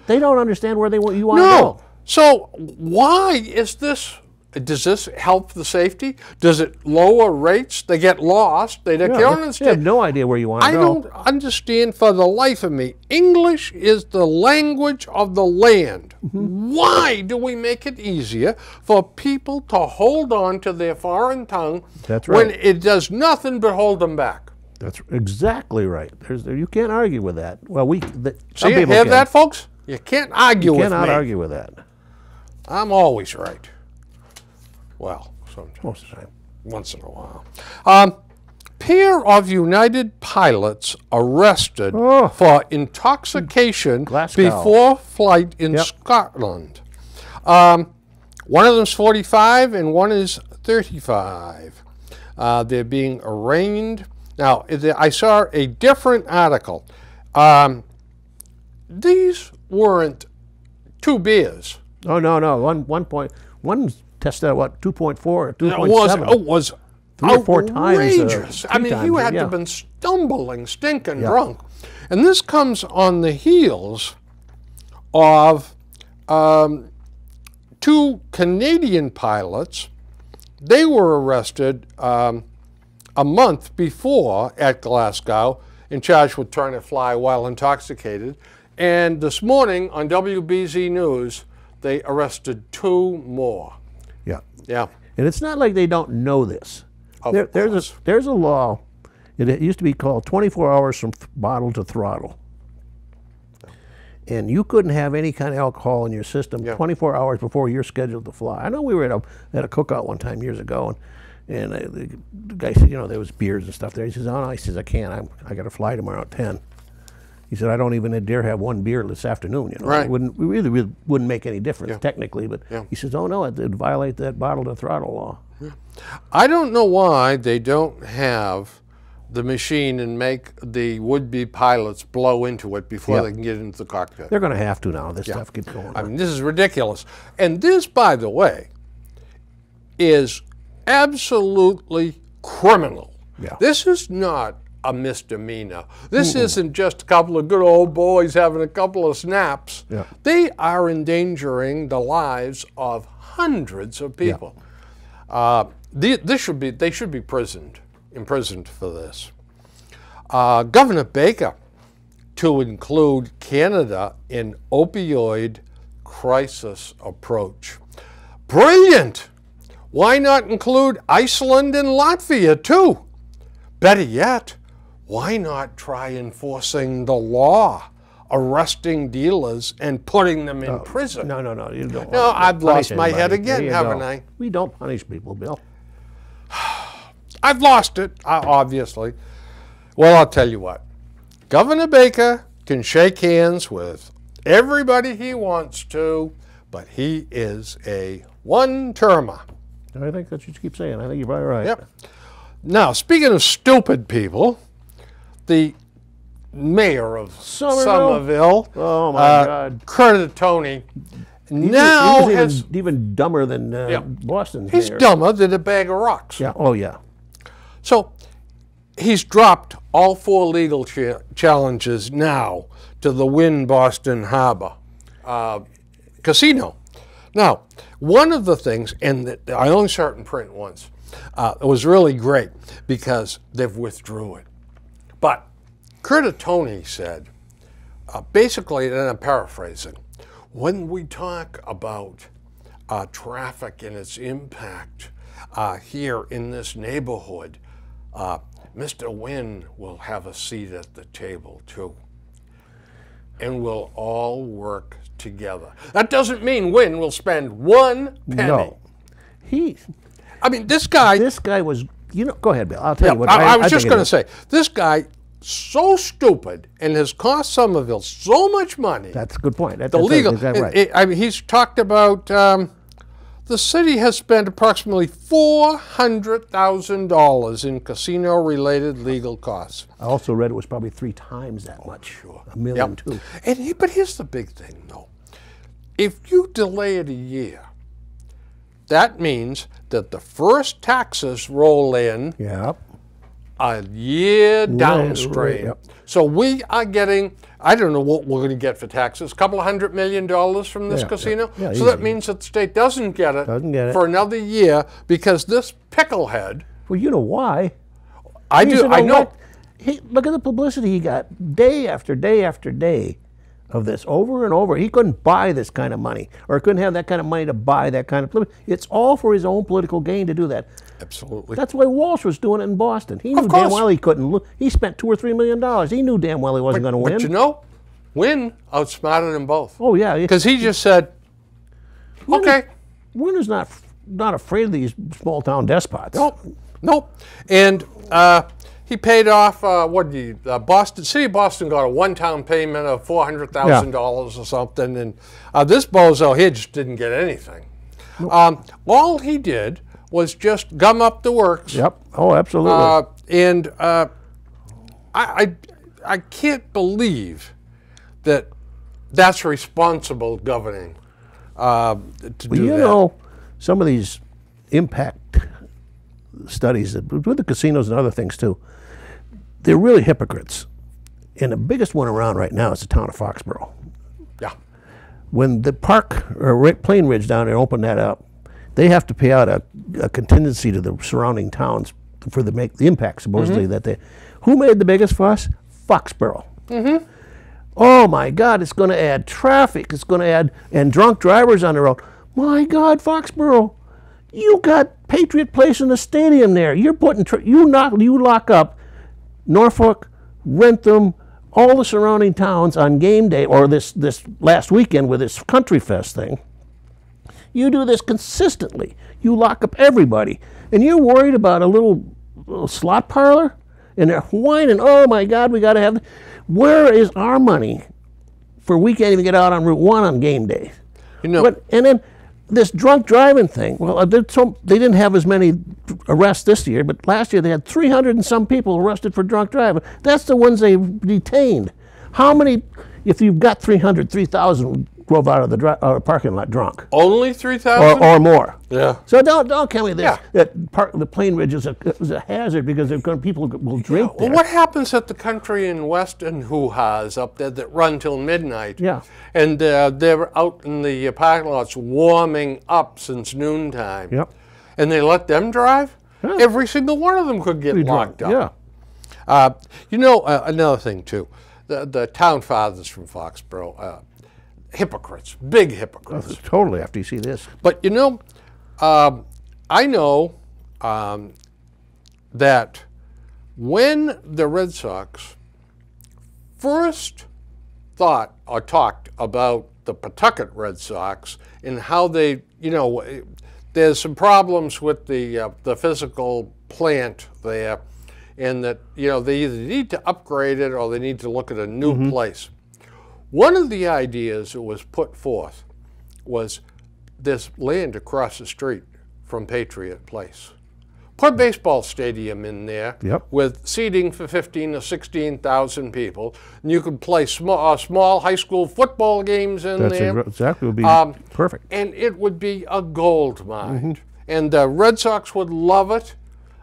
S2: They don't understand where you want to go.
S1: No. So why is this? Does this help the safety? Does it lower rates? They get lost. They don't understand.
S2: They have no idea where you want to go.
S1: I don't understand for the life of me. English is the language of the land. Why do we make it easier for people to hold on to their foreign tongue when it does nothing but hold them back?
S2: That's exactly right. You can't argue with that. Well,
S1: so you hear that, folks? You can't argue with me.
S2: You cannot argue with that.
S1: I'm always right. Well, sometimes.
S2: Most of the time.
S1: Once in a while. Pair of United pilots arrested for intoxication before flight in Scotland. One of them's 45 and one is 35. They're being arraigned. Now, I saw a different article. These weren't 2 beers.
S2: Oh, no. One tested at what, 2.4 or 2.7?
S1: It was
S2: 3 or 4 times.
S1: I mean, he had to have been stumbling, stinking drunk. And this comes on the heels of 2 Canadian pilots. They were arrested a month before at Glasgow and charged with trying to fly while intoxicated. And this morning on WBZ News, they arrested 2 more. Yeah.
S2: And it's not like they don't know this. There's a law. It used to be called 24 hours from bottle to throttle. And you couldn't have any kind of alcohol in your system 24 hours before you're scheduled to fly. I know we were at a cookout one time years ago, And the guy said, you know, there was beers and stuff there. He says, oh, no. He says, I can't. I got to fly tomorrow at 10. He said, I don't even dare have one beer this afternoon. You know,
S1: right.
S2: It really wouldn't make any difference technically. But he says, oh, no, it'd violate that bottle to throttle law.
S1: Yeah. I don't know why they don't have the machine and make the would-be pilots blow into it before they can get into the cockpit.
S2: They're going to have to now. This stuff keeps going on.
S1: I mean, this is ridiculous. And this, by the way, is absolutely criminal.
S2: Yeah.
S1: This is not a misdemeanor. This isn't just a couple of good old boys having a couple of snaps.
S2: Yeah.
S1: They are endangering the lives of hundreds of people. They should be imprisoned for this. Governor Baker to include Canada in opioid crisis approach. Brilliant! Why not include Iceland and Latvia too? Better yet, why not try enforcing the law, arresting dealers and putting them in prison?
S2: No, you don't.
S1: No, I've lost my head again, haven't I?
S2: We don't punish people, Bill.
S1: I've lost it, obviously. Well, I'll tell you what. Governor Baker can shake hands with everybody he wants to, but he is a one-termer.
S2: I think that's what you keep saying. I think you're probably right.
S1: Yep. Now, speaking of stupid people, the mayor of Somerville,
S2: oh my God,
S1: Curtis Tony, now
S2: he's even dumber than Boston's
S1: He's
S2: mayor.
S1: dumber than a bag of rocks.
S2: Yeah. Oh yeah.
S1: So he's dropped all 4 legal challenges now to the Wynn Boston Harbor casino. Now, one of the things, and I only saw it in print once, it was really great because they've withdrew it. But Curtis Tony said, basically, and I'm paraphrasing, when we talk about traffic and its impact here in this neighborhood, Mr. Wynn will have a seat at the table too. And we'll all work together. That doesn't mean Wynn will spend 1 penny.
S2: No.
S1: I mean, this guy
S2: was, you know, go ahead, Bill. I'll tell you what.
S1: I was just going to say, this guy, so stupid and has cost Somerville so much money.
S2: That's a good point. That's
S1: legal.
S2: Exactly right.
S1: I mean, he's talked about the city has spent approximately $400,000 in casino-related legal costs.
S2: I also read it was probably 3 times that much.
S1: Sure.
S2: $1 million too.
S1: But here's the big thing, though. If you delay it a year, that means that the first taxes roll in a year downstream.
S2: Yep.
S1: So we are getting, I don't know what we're going to get for taxes, a couple of $100 million from this casino.
S2: Yeah,
S1: so that means that the state doesn't get it for another year because this picklehead.
S2: Well, you know why?
S1: I know.
S2: Look at the publicity he got day after day after day of this over and over. He couldn't buy this kind of money, or couldn't have that kind of money to buy that kind of. It's all for his own political gain to do that.
S1: Absolutely.
S2: That's why Walsh was doing it in Boston. He knew damn well he couldn't. He spent $2 or $3 million. He knew damn well he wasn't going to win.
S1: But you know, Wynn outsmarted them both.
S2: Oh yeah,
S1: because he just said, "Okay."
S2: Wynn is not afraid of these small town despots.
S1: Nope. And he paid off, City of Boston got a one-time payment of $400,000 or something, and this bozo here just didn't get anything. Nope. All he did was just gum up the works.
S2: Yep. Oh, absolutely.
S1: And I can't believe that that's responsible governing to do that.
S2: You know, some of these impact studies with the casinos and other things too, they're really hypocrites. And the biggest one around right now is the town of Foxborough.
S1: Yeah.
S2: When the park or Plain Ridge down there opened that up, they have to pay out a contingency to the surrounding towns for the impact supposedly that they. Who made the biggest fuss? Foxborough. Mm-hmm. Oh my God! It's going to add traffic. It's going to add and drunk drivers on the road. My God, Foxborough, you got Patriot Place in the stadium there. You're putting you lock up Norfolk, Rentham, all the surrounding towns on game day or this last weekend with this Country Fest thing. You do this consistently. You lock up everybody. And you're worried about a little slot parlor? And they're whining, oh my God, we got to have... Where is our money for we can't even get out on Route 1 on game day?
S1: You know,
S2: and then this drunk driving thing, well, they didn't have as many arrests this year, but last year they had 300 and some people arrested for drunk driving. That's the ones they detained. How many, if you've got 300, 3,000 drove out of the parking lot drunk?
S1: Only 3,000?
S2: Or more.
S1: Yeah.
S2: So don't tell me this, that the Plain Ridge is a hazard because people will drink there.
S1: Well, what happens at the country and western hoo-has up there that run till midnight?
S2: Yeah.
S1: And they're out in the parking lots warming up since noontime.
S2: Yep.
S1: And they let them drive?
S2: Yeah.
S1: Every single one of them could get locked up.
S2: Yeah.
S1: You know, another thing, too. The town fathers from Foxborough, hypocrites, big hypocrites.
S2: Totally, after you see this.
S1: But, you know, I know that when the Red Sox first thought or talked about the Pawtucket Red Sox and how they, you know, there's some problems with the physical plant there, and that, you know, they either need to upgrade it or they need to look at a new place. One of the ideas that was put forth was this land across the street from Patriot Place. Put a baseball stadium in there with seating for 15 or 16,000 people, and you could play small high school football games in there.
S2: Exactly, would be perfect.
S1: And it would be a gold mine. And the Red Sox would love it.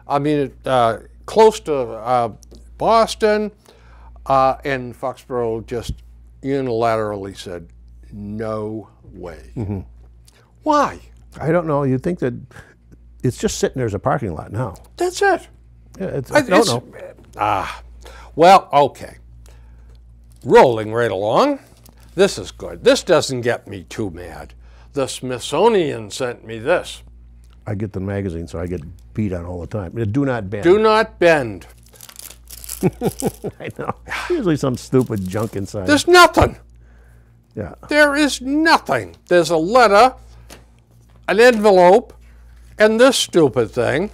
S1: I mean, close to Boston, and Foxborough just unilaterally said, no way. Why?
S2: I don't know. You'd think that it's just sitting there as a parking lot now.
S1: That's it.
S2: Yeah, I don't know.
S1: Well, okay. Rolling right along. This is good. This doesn't get me too mad. The Smithsonian sent me this.
S2: I get the magazine, so I get beat on all the time. Do not bend.
S1: Do not bend.
S2: I know. Usually some stupid junk inside.
S1: There's nothing.
S2: Yeah.
S1: There is nothing. There's a letter, an envelope, and this stupid thing.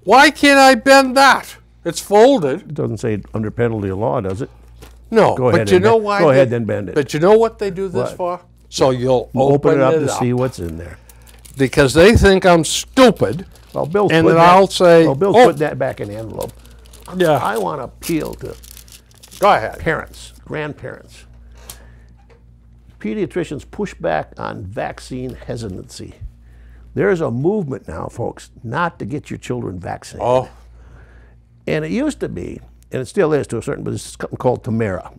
S1: Why can't I bend that? It's folded.
S2: It doesn't say under penalty of law, does it?
S1: No,
S2: Go ahead
S1: but you know why?
S2: Go ahead, then bend it.
S1: But you know what they do this for? So you'll open it up
S2: to see what's in there.
S1: Because they think I'm stupid.
S2: Well, Bill's
S1: and then I'll say,
S2: well, Bill's putting that back in the envelope.
S1: Yeah.
S2: I want to appeal to
S1: Go ahead.
S2: Parents, grandparents. Pediatricians push back on vaccine hesitancy. There's a movement now, folks, not to get your children vaccinated.
S1: Oh.
S2: And it used to be, and it still is to a certain, but it's something called Tamara.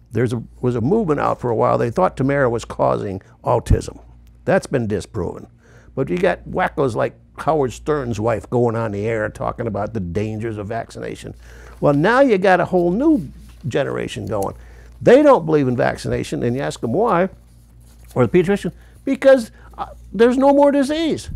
S2: Was a movement out for a while. They thought Tamara was causing autism. That's been disproven. But you got wackos like Howard Stern's wife going on the air talking about the dangers of vaccination. Well, now you got a whole new generation going. They don't believe in vaccination, and you ask them why, or the pediatrician, because there's no more disease.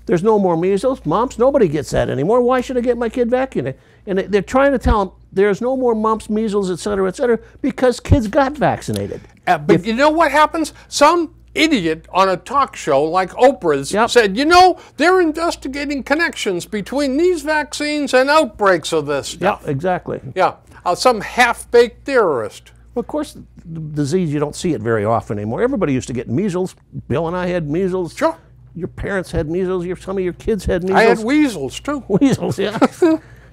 S2: There's no more measles, mumps. Nobody gets that anymore. Why should I get my kid vaccinated? And they're trying to tell them there's no more mumps, measles, et cetera, because kids got vaccinated.
S1: But you know what happens? Some idiot on a talk show like Oprah's said, you know, they're investigating connections between these vaccines and outbreaks of this stuff.
S2: Yeah, exactly.
S1: Yeah, some half-baked theorist.
S2: Well, of course, the disease, you don't see it very often anymore. Everybody used to get measles. Bill and I had measles.
S1: Sure.
S2: Your parents had measles. Some of your kids had measles.
S1: I had weasels, too.
S2: Weasels, yeah.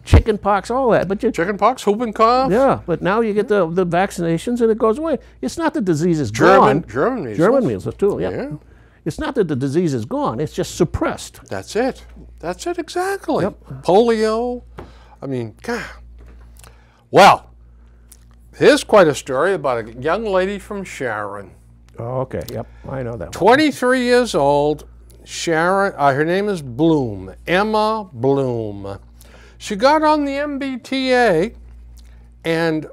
S2: Chicken pox, all that. But
S1: chicken pox, whooping cough.
S2: Yeah, but now you get the vaccinations and it goes away. It's not that the disease is gone.
S1: German measles.
S2: German measles, too, yeah. It's not that the disease is gone. It's just suppressed.
S1: That's it. That's it, exactly.
S2: Yep.
S1: Polio. I mean, God. Well, here's quite a story about a young lady from Sharon.
S2: Oh, okay. Yep, I know that one.
S1: 23 years old. Sharon, her name is Bloom, Emma Bloom. She got on the MBTA and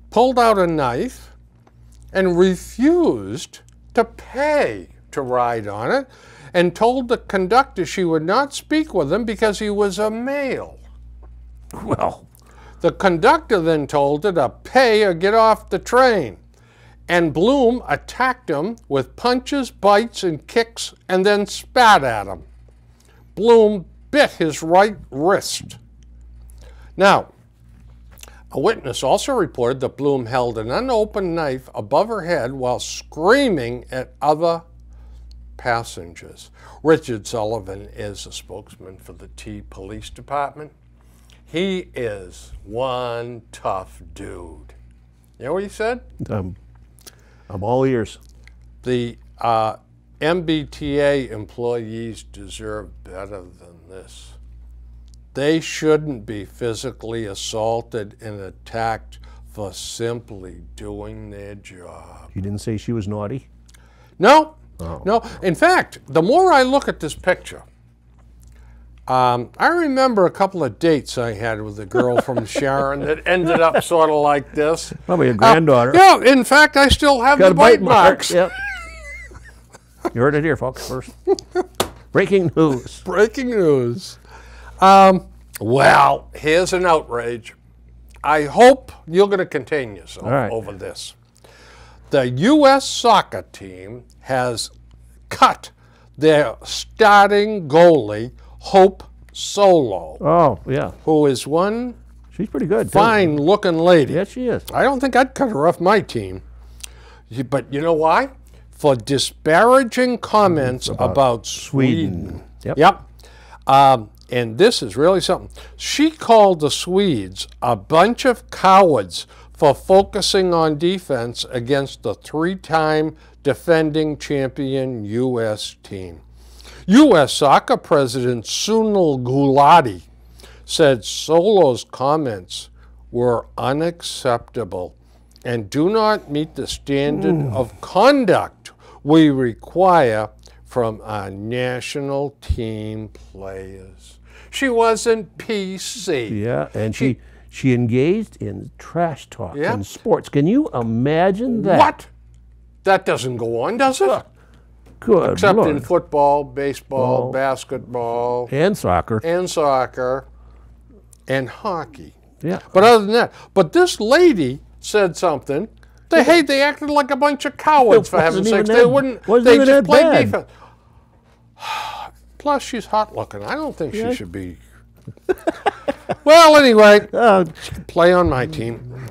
S1: pulled out a knife and refused to pay to ride on it and told the conductor she would not speak with him because he was a male.
S2: Well,
S1: the conductor then told her to pay or get off the train. and Bloom attacked him with punches, bites, and kicks, and then spat at him. Bloom bit his right wrist. Now, a witness also reported that Bloom held an unopened knife above her head while screaming at other passengers. Richard Sullivan is a spokesman for the T Police Department. He is one tough dude. You know what he said?
S2: I'm all ears.
S1: The MBTA employees deserve better than this. They shouldn't be physically assaulted and attacked for simply doing their job.
S2: You didn't say she was naughty?
S1: No,
S2: oh.
S1: No. In fact, the more I look at this picture, I remember a couple of dates I had with a girl from Sharon that ended up sort of like this.
S2: Probably a granddaughter.
S1: Yeah, in fact, I still have the bite marks.
S2: Yep. You heard it here, folks, first. Breaking news.
S1: Breaking news. Well, here's an outrage. I hope you're going to contain yourself over this. The U.S. soccer team has cut their starting goalie, Hope Solo.
S2: Oh, yeah.
S1: Who is one
S2: She's pretty good.
S1: fine-looking lady.
S2: Yes, she is.
S1: I don't think I'd cut her off my team. But you know why? For disparaging comments about Sweden.
S2: Yep.
S1: And this is really something. She called the Swedes a bunch of cowards for focusing on defense against the three-time defending champion U.S. team. U.S. Soccer President Sunil Gulati said Solo's comments were unacceptable and do not meet the standard of conduct we require from our national team players. She wasn't PC.
S2: Yeah, and she engaged in trash talk in sports. Can you imagine that?
S1: What? That doesn't go on, does it?
S2: Good
S1: Except
S2: Lord.
S1: in football, baseball, basketball.
S2: And soccer.
S1: And soccer. And hockey.
S2: Yeah.
S1: But other than that. But this lady said something. They acted like a bunch of cowards, for heaven's sakes. They just played defense. Plus, she's hot looking. I don't think she should be. Well, anyway, she can play on my team.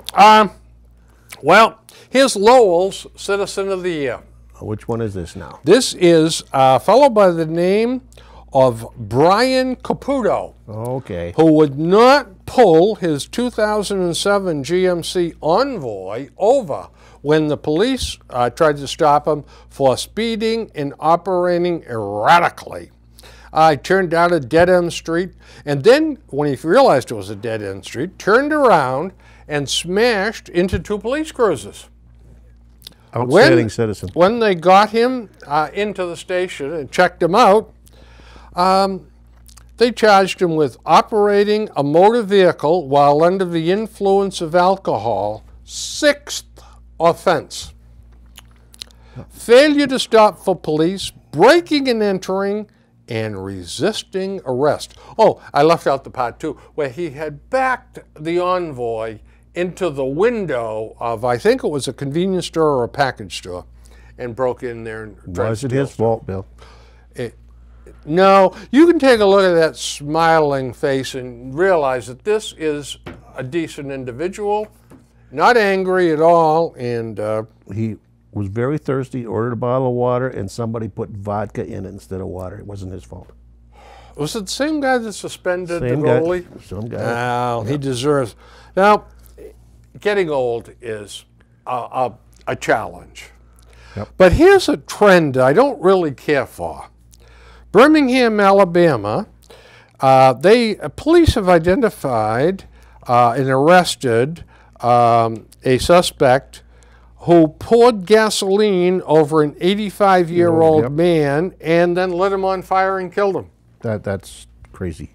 S1: Well, here's Lowell's Citizen of the Year.
S2: Which one is this now?
S1: This is a fellow by the name of Brian Caputo.
S2: Okay.
S1: Who would not pull his 2007 GMC Envoy over when the police tried to stop him for speeding and operating erratically. He turned down a dead-end street, and then, when he realized it was a dead-end street, turned around and smashed into two police cruisers.
S2: Outstanding citizen.
S1: When they got him into the station and checked him out, they charged him with operating a motor vehicle while under the influence of alcohol, 6th offense. Failure to stop for police, breaking and entering, and resisting arrest. Oh, I left out the part too, where he had backed the Envoy into the window of, I think it was a convenience store or a package store, and broke in there. And
S2: was it his fault, Bill?
S1: No, you can take a look at that smiling face and realize that this is a decent individual, not angry at all, and
S2: he was very thirsty, ordered a bottle of water, and somebody put vodka in it instead of water. It wasn't his fault.
S1: Was it the same guy that suspended the goalie?
S2: Some guy.
S1: Well, he deserves. Now, getting old is a challenge.
S2: Yep.
S1: But here's a trend I don't really care for. Birmingham, Alabama, police have identified and arrested a suspect who poured gasoline over an 85-year-old man and then lit him on fire and killed him.
S2: That's crazy.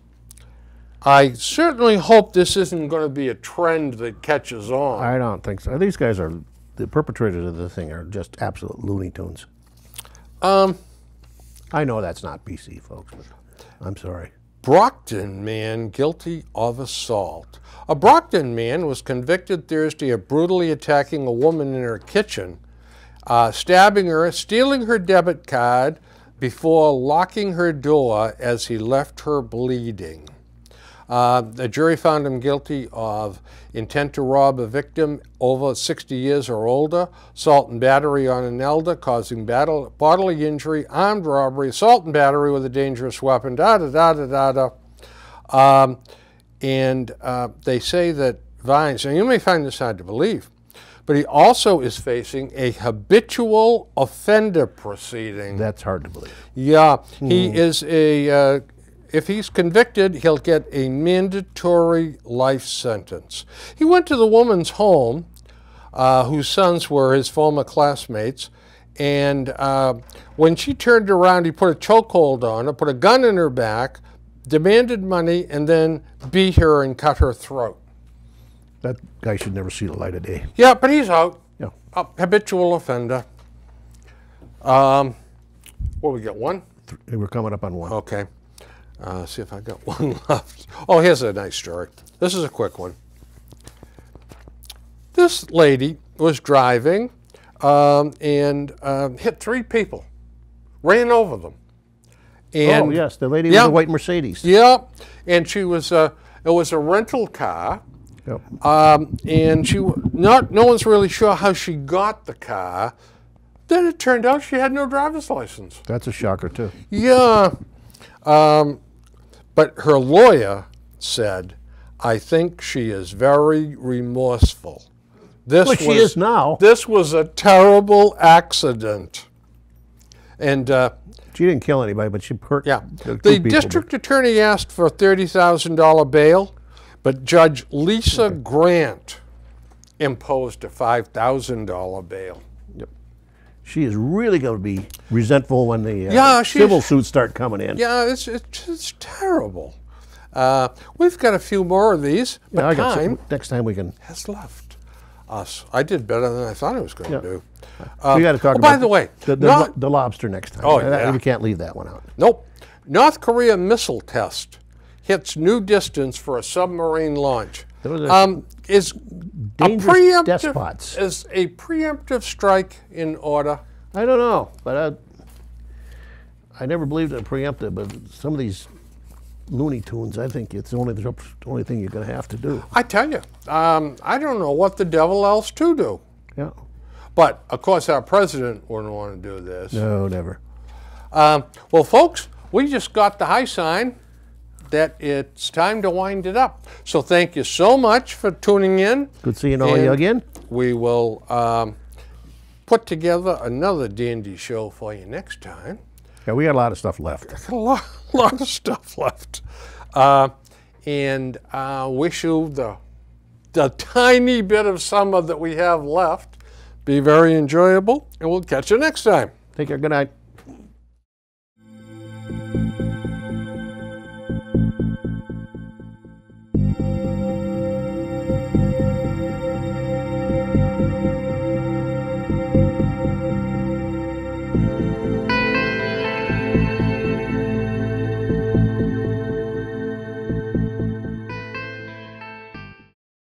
S1: I certainly hope this isn't going to be a trend that catches on.
S2: I don't think so. These guys are, the perpetrators of the thing are just absolute Looney Tunes. I know that's not PC, folks, but I'm sorry.
S1: Brockton man guilty of assault. A Brockton man was convicted Thursday of brutally attacking a woman in her kitchen stabbing her, stealing her debit card before locking her door as he left her bleeding. The jury found him guilty of intent to rob a victim over 60 years or older, assault and battery on an elder, causing bodily injury, armed robbery, assault and battery with a dangerous weapon, and they say that Weiss, and you may find this hard to believe, but he also is facing a habitual offender proceeding.
S2: That's hard to believe.
S1: Yeah, he is a... if he's convicted, he'll get a mandatory life sentence. He went to the woman's home, whose sons were his former classmates, and when she turned around, he put a chokehold on her, put a gun in her back, demanded money, and then beat her and cut her throat.
S2: That guy should never see the light of day.
S1: Yeah, but he's out.
S2: Yeah.
S1: Habitual offender. What, we got one?
S2: We're coming up on one.
S1: Okay. See if I got one left. Oh, here's a nice story. This is a quick one. This lady was driving and hit 3 people, ran over them. And,
S2: oh, yes, the lady with the white Mercedes.
S1: Yeah, and she was, it was a rental car.
S2: Yep.
S1: And no one's really sure how she got the car. Then it turned out she had no driver's license.
S2: That's a shocker, too.
S1: Yeah. But her lawyer said, I think she is very remorseful.
S2: She is now.
S1: This was a terrible accident. And
S2: she didn't kill anybody, but she hurt.
S1: Yeah. The district attorney asked for a $30,000 bail, but Judge Lisa Grant imposed a $5,000 bail.
S2: Yep. She is really going to be resentful when the civil suits start coming in.
S1: Yeah, it's terrible. We've got a few more of these, but
S2: next time we can.
S1: Has left us. I did better than I thought I was going to do.
S2: We got to talk about.
S1: By the way,
S2: the lobster next time.
S1: Oh, yeah.
S2: We can't leave that one out.
S1: Nope. North Korea missile test hits new distance for a submarine launch. Is
S2: dangerous despots.
S1: Is a preemptive strike in order?
S2: I don't know, but I never believed in preemptive. But some of these Looney Tunes, I think it's the only thing you're going to have to do.
S1: I tell you, I don't know what the devil else to do.
S2: Yeah.
S1: But of course, our president wouldn't want to do this.
S2: No, never.
S1: Well, folks, we just got the high sign that it's time to wind it up. So thank you so much for tuning in.
S2: Good seeing all of you again.
S1: We will put together another dandy show for you next time.
S2: Yeah, we got a lot of stuff left.
S1: A lot of stuff left. And wish you the tiny bit of summer that we have left be very enjoyable, and we'll catch you next time.
S2: Take care. Good night.